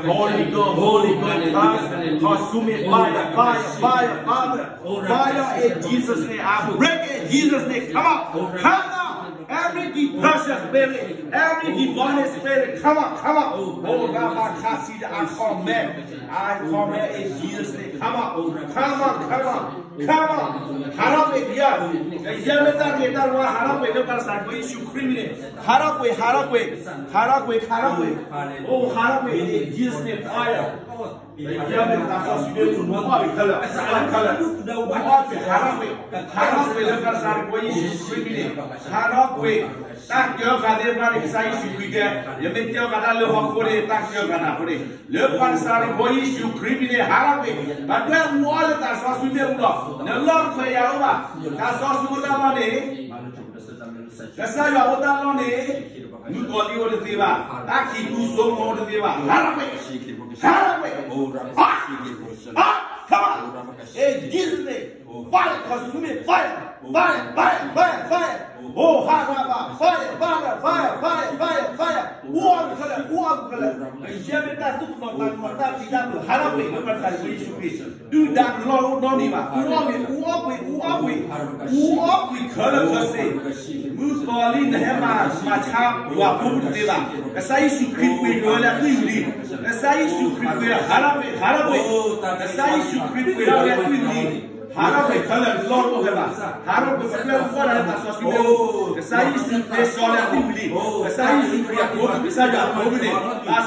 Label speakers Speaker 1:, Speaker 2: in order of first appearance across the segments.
Speaker 1: Holy God, consume it, fire, Father, fire in Jesus' name. I break it in Jesus' name. Come on. Every depression spirit, every demonic spirit, come on. Oh, God, I command in Jesus' name. Come on. Harap it, yeah. Oh, harap it in Jesus' name. Fire. Tak kêu cả đêm ra để sai sự quý kẻ, giờ mình kêu cả đêm học cô đi, tak kêu cả nào cô đi, lớp quan sát bôi sự quý đi, harap đi, bạn bè mua là ta sao suy biết đó, nếu lo phải giáo mà, ta sao suy biết đó đi, cái sao giáo đó đi, nu còn đi ở đây ba, ta khi tu sống ở đây ba, harap đi, come on, hey Jesus name, fire, consume it, fire. Oh, fire. Do that, Lord, not even. Move all in the hammer, my child, you are good to live. As I should creep with you, let me leave. As I should creep with Harabe, as I should creep with let me leave. Harap color Lord over Harap the size is the solid activity. The size is the size I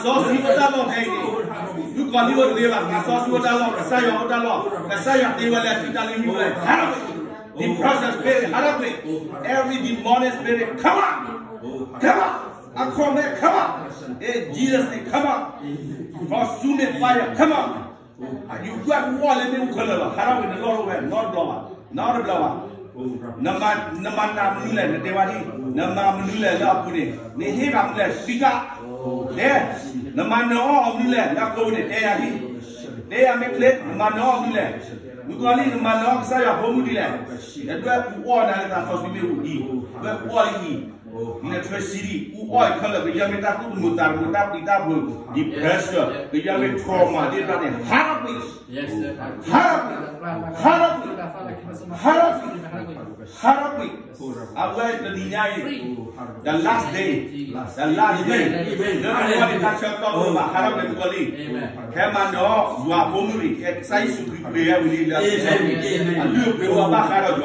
Speaker 1: saw people that long hanging. You call you live. I saw you that long. The size of that long. The size they were telling you Harap. The process spirit Harap. Every demonic spirit, come on. I call that, come on. In Jesus' name, come on. Consume it fire, come on. You got wall in the color, Harap in the Lord, not blower, not a blower. Naman Namula, the Devani, Namamula, Lapuni, Nehira, speak up. There, Namano of the land, not going to air. They are make late, Mano of the land. We call it the Mano side of Homuland. That where water that was we eat, where water eat. Electricity, oil color, the young mutar, the pressure, the young trauma, the Harapi. I went to the last day. Nobody touch your talk about Harapi Kali. Hemano, you are hungry, exercise to prepare with you. And you go about Harapi.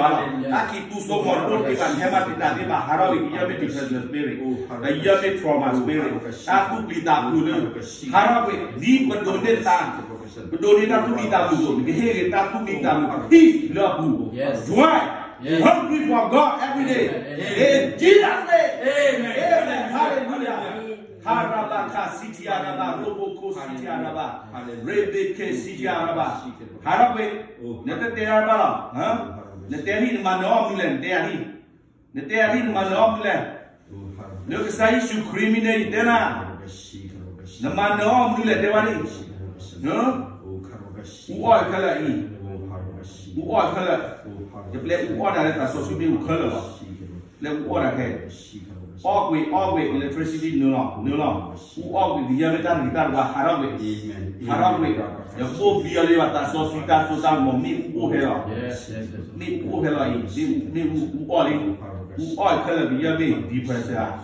Speaker 1: I keep to so much, don't give a Hemati Harapi. The spirit, the yummy trauma spirit, aku kita dulu. Harap di berdonit tan, berdonit aku kita dulu. Dihir kita dulu. Peace, love, joy, hungry for God every day. In Jesus' name, amen. Hallelujah. Harabaka City Araba, Roboko City Araba, Rebeke City Araba. Harape, never there Araba, huh? The Terry Manom Milan, the Terry Manom Milan. Look, say you criminate dinner. The man no do let the no? Who are color? Who are color? The black water that so to be color. Let water head. Always electricity no long. Who are with the Yamatan Ricardo Harabe. The whole Biali that so sweet that so down me Ohela. Me Ohela, me who all color be Yami, depressor.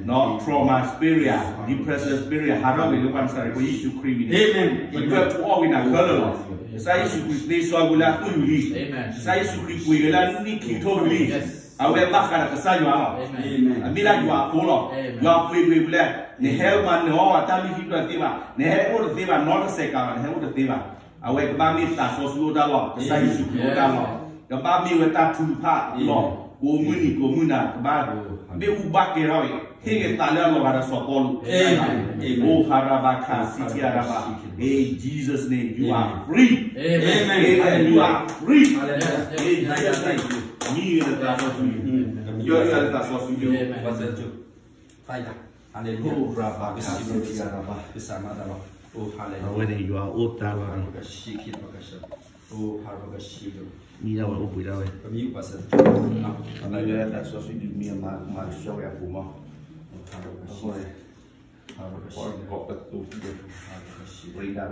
Speaker 1: Not trauma spirit, depressive spirit, Harabe, the one side we issue criminal. Amen. But you have to all in a color. Size you could play so I will have to release. Amen. Size you could we will need to release. I will back at the side you are. Amen. I mean, like you are full you are free with black. The hell man, no, I tell you, the hell of the Deva, not a second, the hell of the Deva. I will buy me that was good along. The size you go down. The Bambi with that two part long. Muni Komuna, Bado, Bebu Bakiroi, Hing Italian of Sopolo. Amen. Oh, Harabaka, City Araba. In Jesus' name, you are free. Amen. You are free. In Jesus' name. Me and the class of you. You are the class of you. What's that? Fire. Hallelujah. Oh, Rabba, City Araba. Oh, hallelujah. When you are old,
Speaker 2: Oh, harba kashido.
Speaker 3: Mira wa upu ila we.
Speaker 2: Kami upasa.
Speaker 1: Ana ya ta so si di ma show ya kuma.
Speaker 2: Harba kashido. Harba kashido.
Speaker 1: Kok betul.
Speaker 2: Harba kashido.
Speaker 1: Beri dah.